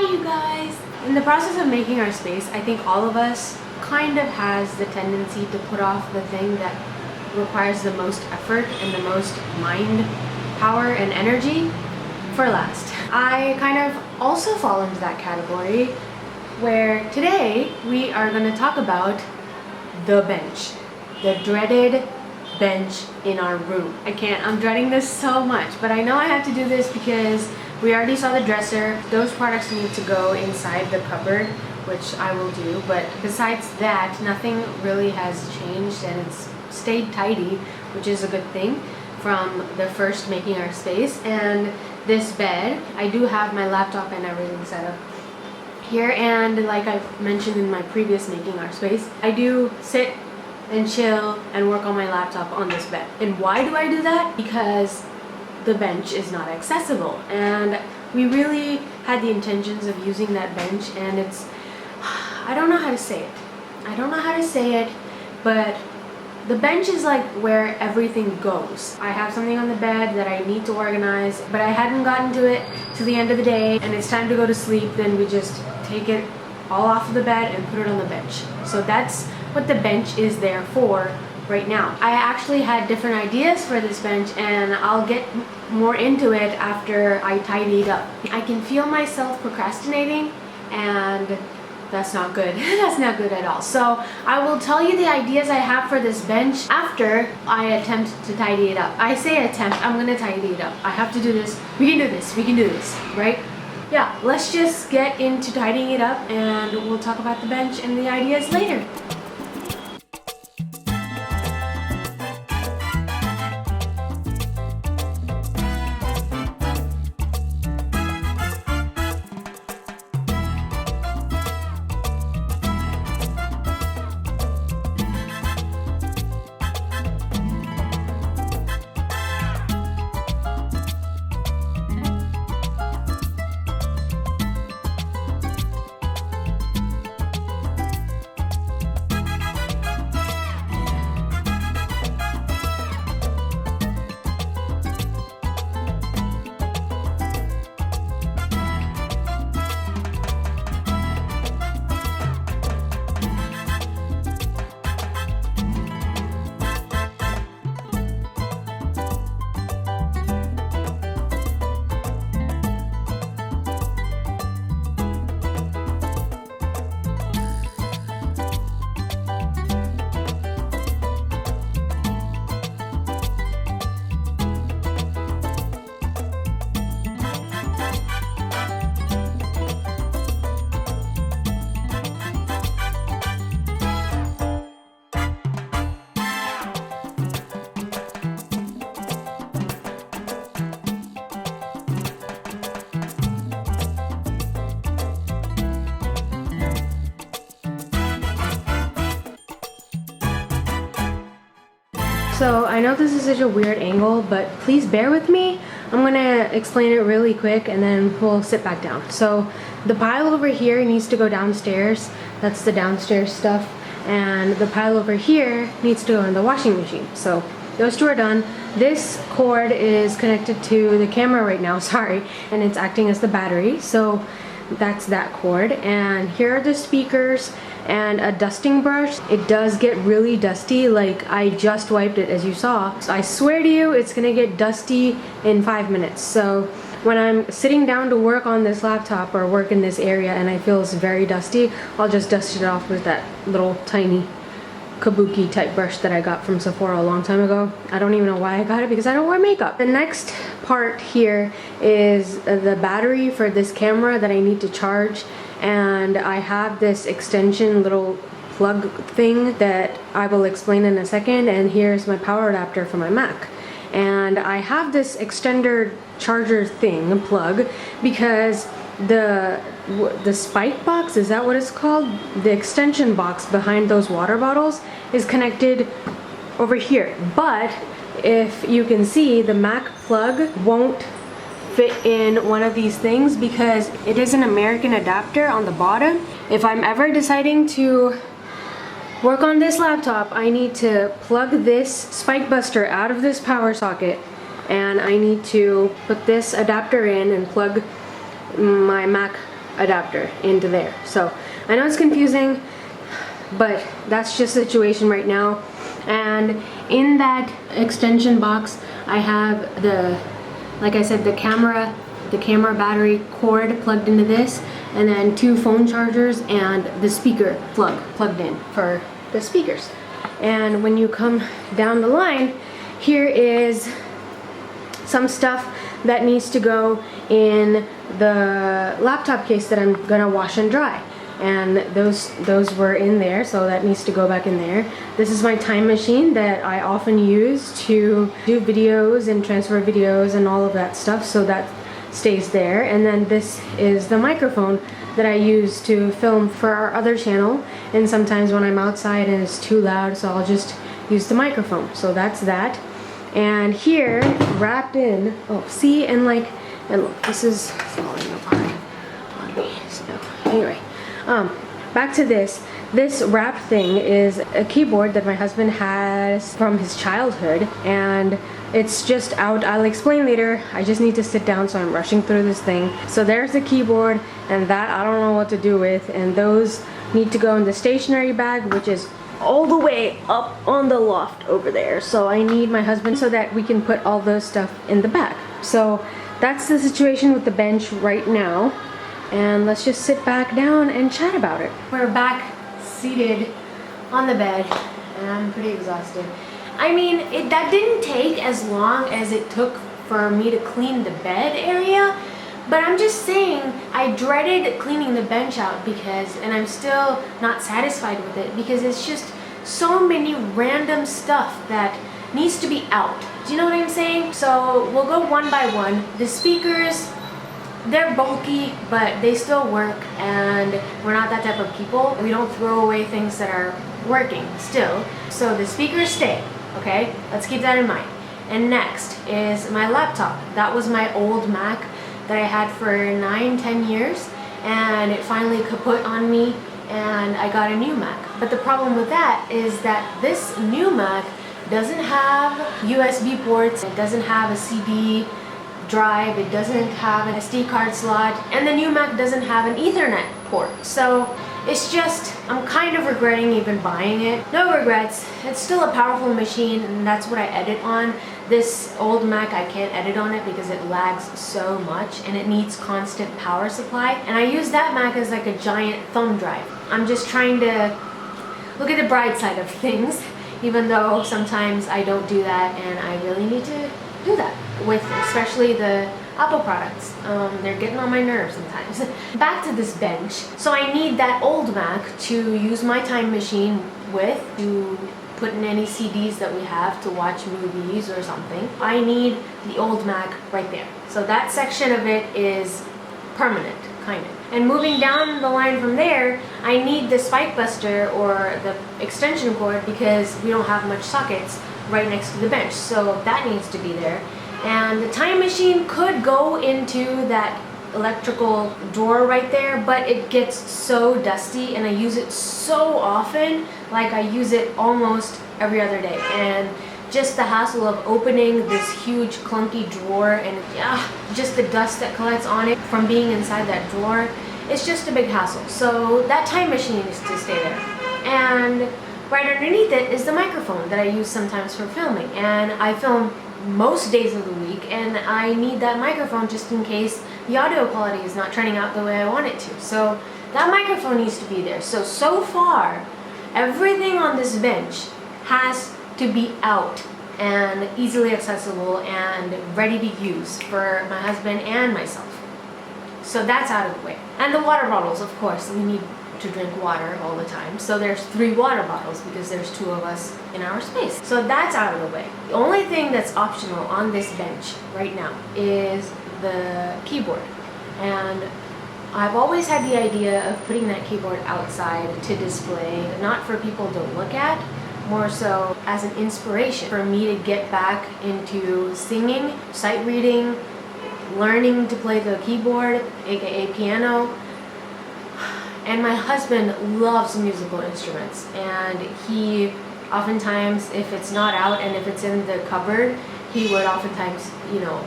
Hi you guys! In the process of making our space, I think all of us kind of has the tendency to put off the thing that requires the most effort and the most mind power and energy for last. I kind of also fall into that category where today we are going to talk about the bench. The dreaded bench in our room. I'm dreading this so much, but I know I have to do this because we already saw the dresser. Those products need to go inside the cupboard, which I will do, but besides that, nothing really has changed and it's stayed tidy, which is a good thing from the first making our space. And this bed, I do have my laptop and everything set up here, and like I mentioned in my previous making our space, I do sit and chill and work on my laptop on this bed. And why do I do that? Because the bench is not accessible, and we really had the intentions of using that bench, and I don't know how to say it, but the bench is like where everything goes. I have something on the bed that I need to organize, but I hadn't gotten to it to the end of the day and it's time to go to sleep. Then we just take it all off of the bed and put it on the bench. So that's what the bench is there for right now. I actually had different ideas for this bench, and I'll get more into it after I tidy it up. I can feel myself procrastinating, and that's not good. That's not good at all. So I will tell you the ideas I have for this bench after I attempt to tidy it up. I say attempt, I'm gonna tidy it up. I have to do this. We can do this. We can do this, right? Yeah, let's just get into tidying it up and we'll talk about the bench and the ideas later. So I know this is such a weird angle, but please bear with me. I'm gonna explain it really quick and then we'll sit back down. So the pile over here needs to go downstairs. That's the downstairs stuff. And the pile over here needs to go in the washing machine. So those two are done. This cord is connected to the camera right now, sorry, and it's acting as the battery. So that's that cord. And here are the speakers and a dusting brush. It does get really dusty, like I just wiped it as you saw. So I swear to you, it's gonna get dusty in 5 minutes. So when I'm sitting down to work on this laptop or work in this area and I feel it's very dusty, I'll just dust it off with that little tiny kabuki type brush that I got from Sephora a long time ago. I don't even know why I got it because I don't wear makeup. The next part here is the battery for this camera that I need to charge, and I have this extension little plug thing that I will explain in a second, and here's my power adapter for my Mac. And I have this extender charger thing plug because the spike box, is that what it's called? The extension box behind those water bottles is connected over here. But if you can see, the Mac plug won't fit in one of these things because it is an American adapter on the bottom. If I'm ever deciding to work on this laptop, I need to plug this spike buster out of this power socket, and I need to put this adapter in and plug my Mac adapter into there. So I know it's confusing, but that's just the situation right now. And in that extension box, I have like I said, the camera battery cord plugged into this, and then 2 phone chargers and the speaker plug plugged in for the speakers. And when you come down the line, here is some stuff that needs to go in the laptop case that I'm gonna wash and dry. And those were in there, so that needs to go back in there. This is my time machine that I often use to do videos and transfer videos and all of that stuff, so that stays there. And then this is the microphone that I use to film for our other channel, and sometimes when I'm outside and it's too loud, so I'll just use the microphone. So that's that. And here, wrapped in, oh, see, and look, this is falling apart on me. So anyway, back to this. This wrap thing is a keyboard that my husband has from his childhood, and it's just out. I'll explain later. I just need to sit down, so I'm rushing through this thing. So there's the keyboard, and that I don't know what to do with, and those need to go in the stationery bag, which is all the way up on the loft over there. So I need my husband so that we can put all those stuff in the bag. So that's the situation with the bench right now. And let's just sit back down and chat about it. We're back seated on the bed, and I'm pretty exhausted. I mean, that didn't take as long as it took for me to clean the bed area, but I'm just saying I dreaded cleaning the bench out because, and I'm still not satisfied with it because it's just so many random stuff that needs to be out. Do you know what I'm saying? So we'll go one by one. The speakers, they're bulky, but they still work, and we're not that type of people. We don't throw away things that are working still. So the speakers stay, okay? Let's keep that in mind. And next is my laptop. That was my old Mac that I had for 9-10 years, and it finally kaput on me, and I got a new Mac. But the problem with that is that this new Mac doesn't have USB ports, it doesn't have a CD drive, it doesn't have an SD card slot, and the new Mac doesn't have an Ethernet port. So it's just, I'm kind of regretting even buying it. No regrets. It's still a powerful machine, and that's what I edit on. This old Mac, I can't edit on it because it lags so much and it needs constant power supply. And I use that Mac as like a giant thumb drive. I'm just trying to look at the bright side of things, even though sometimes I don't do that, and I really need to do that with especially the Apple products. They're getting on my nerves sometimes. Back to this bench. So I need that old Mac to use my time machine with, to put in any CDs that we have to watch movies or something. I need the old Mac right there. So that section of it is permanent, kind of. And moving down the line from there, I need the spike buster or the extension cord because we don't have much sockets right next to the bench. So that needs to be there. And the time machine could go into that electrical drawer right there, but it gets so dusty and I use it so often, like I use it almost every other day. And just the hassle of opening this huge clunky drawer and just the dust that collects on it from being inside that drawer, it's just a big hassle. So that time machine needs to stay there. And right underneath it is the microphone that I use sometimes for filming. And I film most days of the week, and I need that microphone just in case the audio quality is not turning out the way I want it to. So that microphone needs to be there. So far, everything on this bench has to be out and easily accessible and ready to use for my husband and myself. So that's out of the way. And the water bottles, of course, we need to drink water all the time. So there's 3 water bottles because there's 2 of us in our space. So that's out of the way. The only thing that's optional on this bench right now is the keyboard. And I've always had the idea of putting that keyboard outside to display, not for people to look at, more so as an inspiration for me to get back into singing, sight reading, learning to play the keyboard, aka piano. And my husband loves musical instruments, and he oftentimes, if it's not out and if it's in the cupboard, he would oftentimes,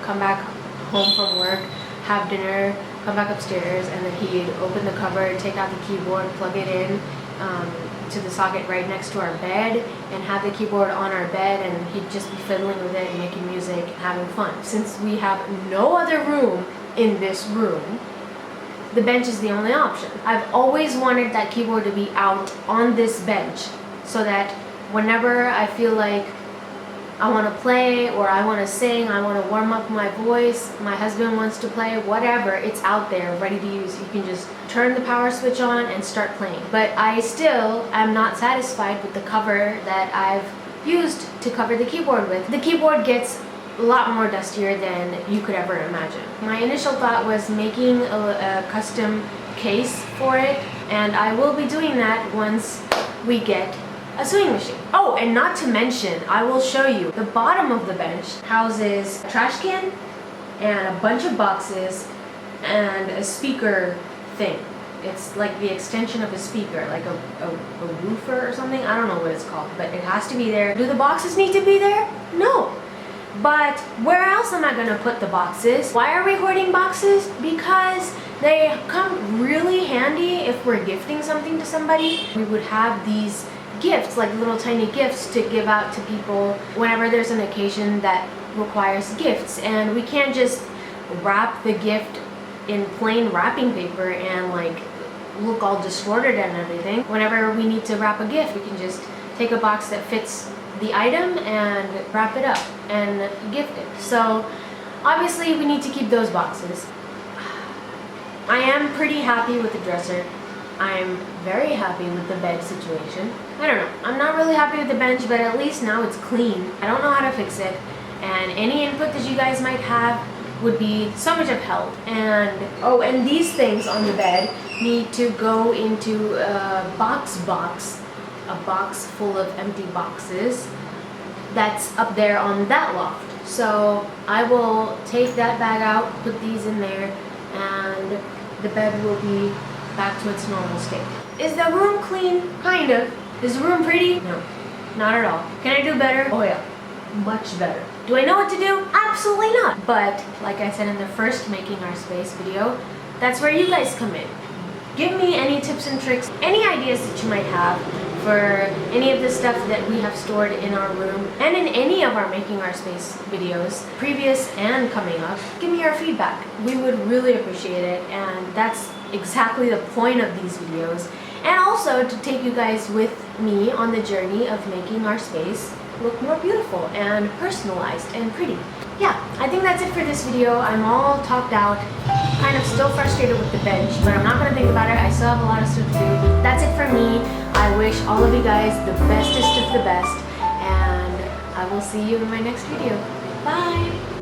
come back home from work, have dinner, come back upstairs, and then he'd open the cupboard, take out the keyboard, plug it in to the socket right next to our bed, and have the keyboard on our bed, and he'd just be fiddling with it and making music and having fun. Since we have no other room in this room, the bench is the only option. I've always wanted that keyboard to be out on this bench so that whenever I feel like I want to play or I want to sing, I want to warm up my voice, my husband wants to play, whatever, it's out there ready to use. You can just turn the power switch on and start playing. But I still am not satisfied with the cover that I've used to cover the keyboard with. The keyboard gets a lot more dustier than you could ever imagine. My initial thought was making a custom case for it, and I will be doing that once we get a sewing machine. Oh, and not to mention, I will show you, the bottom of the bench houses a trash can and a bunch of boxes and a speaker thing. It's like the extension of a speaker, like a woofer or something. I don't know what it's called, but it has to be there. Do the boxes need to be there? No. But where else am I gonna put the boxes? Why are we hoarding boxes? Because they come really handy if we're gifting something to somebody. We would have these gifts, like little tiny gifts to give out to people whenever there's an occasion that requires gifts, and we can't just wrap the gift in plain wrapping paper and like look all distorted and everything. Whenever we need to wrap a gift, we can just take a box that fits the item and wrap it up and gift it. So obviously we need to keep those boxes. I am pretty happy with the dresser. I'm very happy with the bed situation. I don't know, I'm not really happy with the bench, but at least now it's clean. I don't know how to fix it, and any input that you guys might have would be so much of help. And oh, and these things on the bed need to go into a box, a box full of empty boxes that's up there on that loft. So I will take that bag out, put these in there, and the bed will be back to its normal state. Is the room clean? Kind of. Is the room pretty? No, not at all. Can I do better? Oh yeah, much better. Do I know what to do? Absolutely not. But like I said in the first Making Our Space video, that's where you guys come in. Give me any tips and tricks, any ideas that you might have for any of the stuff that we have stored in our room and in any of our Making Our Space videos, previous and coming up. Give me your feedback. We would really appreciate it, and that's exactly the point of these videos. And also to take you guys with me on the journey of making our space look more beautiful and personalized and pretty. Yeah, I think that's it for this video. I'm all talked out, kind of still frustrated with the bench, but I'm not gonna think about it. I still have a lot of stuff to do. That's it for me. I wish all of you guys the bestest of the best, and I will see you in my next video. Bye!